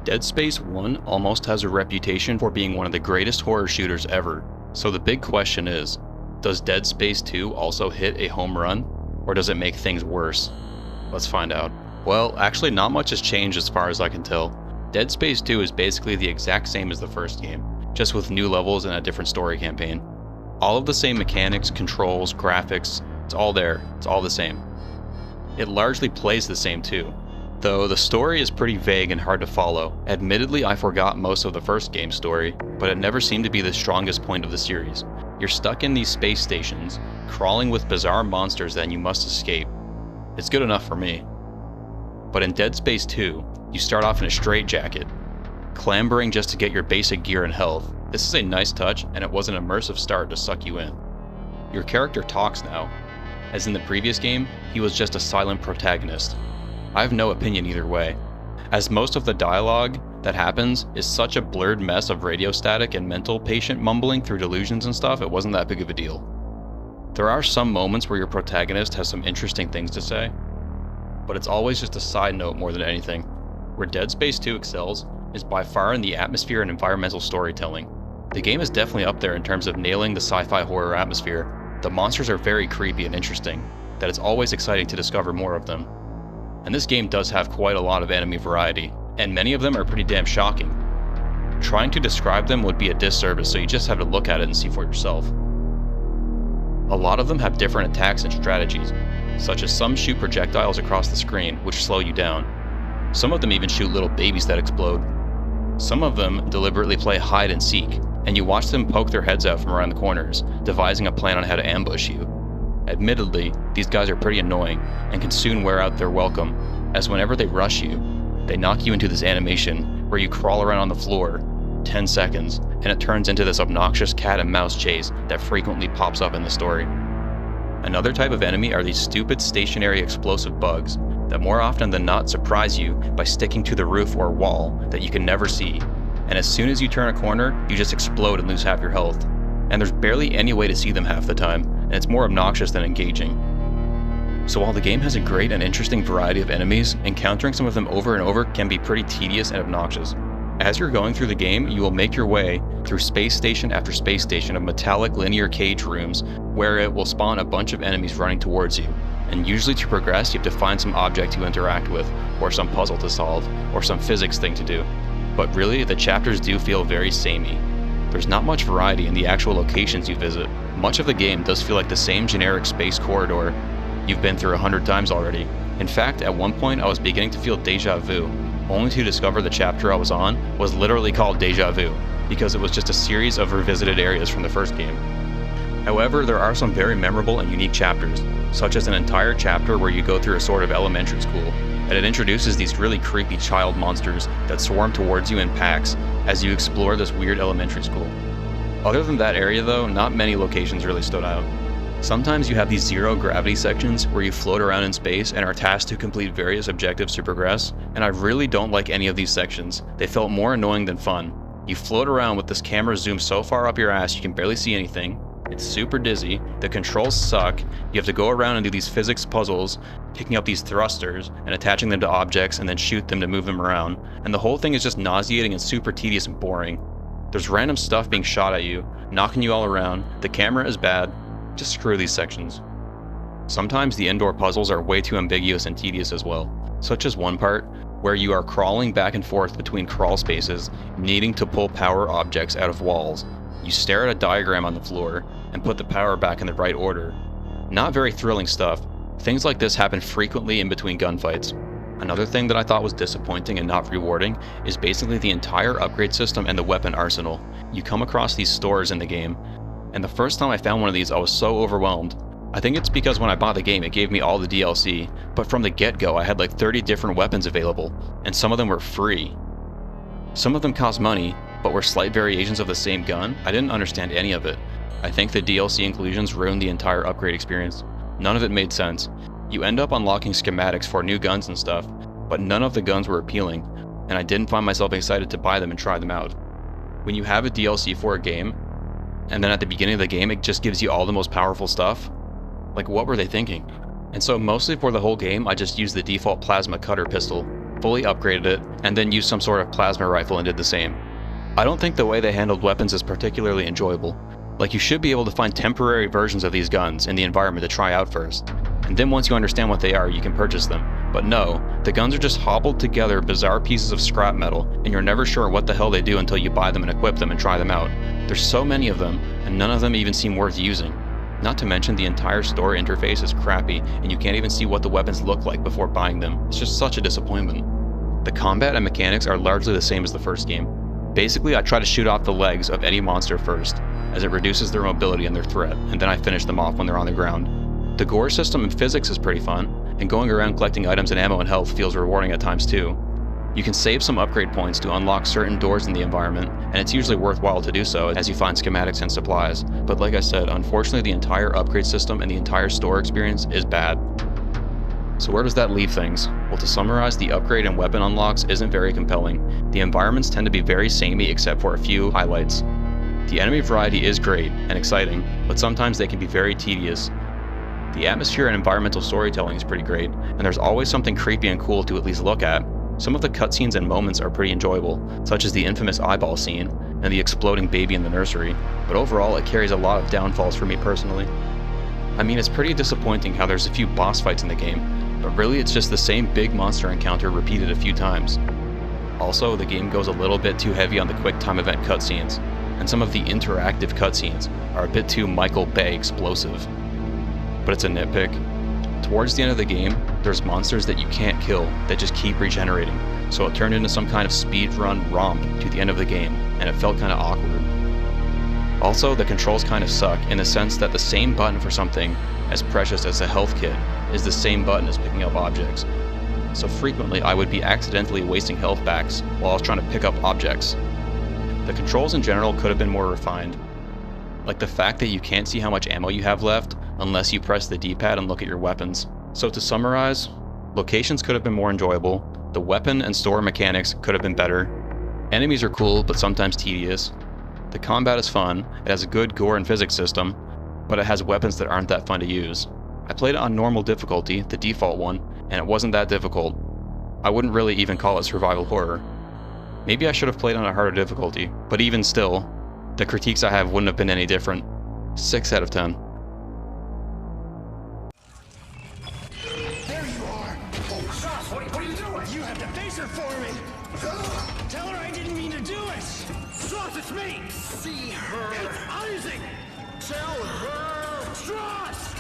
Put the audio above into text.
Dead Space 1 almost has a reputation for being one of the greatest horror shooters ever, so the big question is, does Dead Space 2 also hit a home run, or does it make things worse? Let's find out. Well, actually not much has changed as far as I can tell. Dead Space 2 is basically the exact same as the first game, just with new levels and a different story campaign. All of the same mechanics, controls, graphics, it's all there, it's all the same. It largely plays the same too, though the story is pretty vague and hard to follow. Admittedly, I forgot most of the first game's story, but it never seemed to be the strongest point of the series. You're stuck in these space stations, crawling with bizarre monsters that you must escape. It's good enough for me. But in Dead Space 2, you start off in a straitjacket, clambering just to get your basic gear and health. This is a nice touch, and it was an immersive start to suck you in. Your character talks now. As in the previous game, he was just a silent protagonist. I have no opinion either way, as most of the dialogue that happens is such a blurred mess of radio static and mental patient mumbling through delusions and stuff, it wasn't that big of a deal. There are some moments where your protagonist has some interesting things to say, but it's always just a side note more than anything. Where Dead Space 2 excels is by far in the atmosphere and environmental storytelling. The game is definitely up there in terms of nailing the sci-fi horror atmosphere. The monsters are very creepy and interesting, that it's always exciting to discover more of them. And this game does have quite a lot of enemy variety, and many of them are pretty damn shocking. Trying to describe them would be a disservice, so you just have to look at it and see for yourself. A lot of them have different attacks and strategies, such as some shoot projectiles across the screen, which slow you down. Some of them even shoot little babies that explode. Some of them deliberately play hide and seek, and you watch them poke their heads out from around the corners, devising a plan on how to ambush you. Admittedly, these guys are pretty annoying, and can soon wear out their welcome, as whenever they rush you, they knock you into this animation where you crawl around on the floor 10 seconds, and it turns into this obnoxious cat and mouse chase that frequently pops up in the story. Another type of enemy are these stupid stationary explosive bugs that more often than not surprise you by sticking to the roof or wall that you can never see, and as soon as you turn a corner, you just explode and lose half your health. And there's barely any way to see them half the time, and it's more obnoxious than engaging. So while the game has a great and interesting variety of enemies, encountering some of them over and over can be pretty tedious and obnoxious. As you're going through the game, you will make your way through space station after space station of metallic linear cage rooms where it will spawn a bunch of enemies running towards you. And usually to progress, you have to find some object to interact with, or some puzzle to solve, or some physics thing to do. But really, the chapters do feel very samey. There's not much variety in the actual locations you visit. Much of the game does feel like the same generic space corridor you've been through 100 times already. In fact, at one point I was beginning to feel deja vu, only to discover the chapter I was on was literally called Deja Vu, because it was just a series of revisited areas from the first game. However, there are some very memorable and unique chapters, such as an entire chapter where you go through a sort of elementary school, and it introduces these really creepy child monsters that swarm towards you in packs as you explore this weird elementary school. Other than that area though, not many locations really stood out. Sometimes you have these zero gravity sections where you float around in space and are tasked to complete various objectives to progress, and I really don't like any of these sections. They felt more annoying than fun. You float around with this camera zoomed so far up your ass you can barely see anything. It's super dizzy, the controls suck, you have to go around and do these physics puzzles, picking up these thrusters and attaching them to objects and then shoot them to move them around, and the whole thing is just nauseating and super tedious and boring. There's random stuff being shot at you, knocking you all around, the camera is bad, just screw these sections. Sometimes the indoor puzzles are way too ambiguous and tedious as well, such as one part where you are crawling back and forth between crawl spaces, needing to pull power objects out of walls. You stare at a diagram on the floor and put the power back in the right order. Not very thrilling stuff. Things like this happen frequently in between gunfights. Another thing that I thought was disappointing and not rewarding is basically the entire upgrade system and the weapon arsenal. You come across these stores in the game, and the first time I found one of these I was so overwhelmed. I think it's because when I bought the game it gave me all the DLC, but from the get-go I had like 30 different weapons available, and some of them were free. Some of them cost money, but were slight variations of the same gun. I didn't understand any of it. I think the DLC inclusions ruined the entire upgrade experience. None of it made sense. You end up unlocking schematics for new guns and stuff, but none of the guns were appealing, and I didn't find myself excited to buy them and try them out. When you have a DLC for a game, and then at the beginning of the game it just gives you all the most powerful stuff, like what were they thinking? And so mostly for the whole game I just used the default plasma cutter pistol. fully upgraded it, and then used some sort of plasma rifle and did the same. I don't think the way they handled weapons is particularly enjoyable. Like, you should be able to find temporary versions of these guns in the environment to try out first, and then once you understand what they are, you can purchase them. But no, the guns are just hobbled together bizarre pieces of scrap metal, and you're never sure what the hell they do until you buy them and equip them and try them out. There's so many of them, and none of them even seem worth using. Not to mention the entire store interface is crappy, and you can't even see what the weapons look like before buying them. It's just such a disappointment. The combat and mechanics are largely the same as the first game. Basically, I try to shoot off the legs of any monster first, as it reduces their mobility and their threat, and then I finish them off when they're on the ground. The gore system and physics is pretty fun, and going around collecting items and ammo and health feels rewarding at times too. You can save some upgrade points to unlock certain doors in the environment, and it's usually worthwhile to do so as you find schematics and supplies, but like I said, unfortunately the entire upgrade system and the entire store experience is bad. So where does that leave things? Well, to summarize, the upgrade and weapon unlocks isn't very compelling. The environments tend to be very samey except for a few highlights. The enemy variety is great and exciting, but sometimes they can be very tedious. The atmosphere and environmental storytelling is pretty great, and there's always something creepy and cool to at least look at. Some of the cutscenes and moments are pretty enjoyable, such as the infamous eyeball scene and the exploding baby in the nursery, but overall it carries a lot of downfalls for me personally. I mean, it's pretty disappointing how there's a few boss fights in the game, but really it's just the same big monster encounter repeated a few times. Also, the game goes a little bit too heavy on the quick time event cutscenes, and some of the interactive cutscenes are a bit too Michael Bay explosive. But it's a nitpick. Towards the end of the game, there's monsters that you can't kill that just keep regenerating, so it turned into some kind of speedrun romp to the end of the game, and it felt kind of awkward. Also, the controls kind of suck in the sense that the same button for something as precious as a health kit is the same button as picking up objects. So frequently I would be accidentally wasting health packs while I was trying to pick up objects. The controls in general could have been more refined. Like the fact that you can't see how much ammo you have left unless you press the D-pad and look at your weapons. So to summarize, locations could have been more enjoyable, the weapon and store mechanics could have been better, enemies are cool but sometimes tedious, the combat is fun, it has a good gore and physics system, but it has weapons that aren't that fun to use. I played it on normal difficulty, the default one, and it wasn't that difficult. I wouldn't really even call it survival horror. Maybe I should have played on a harder difficulty, but even still, the critiques I have wouldn't have been any different. 6 out of 10. There you are! Oh, Sauce, what are you doing? You have to face her for me! Tell her I didn't mean to do it! Sauce, it's me! See her! It's Isaac! Tell her! Strauss!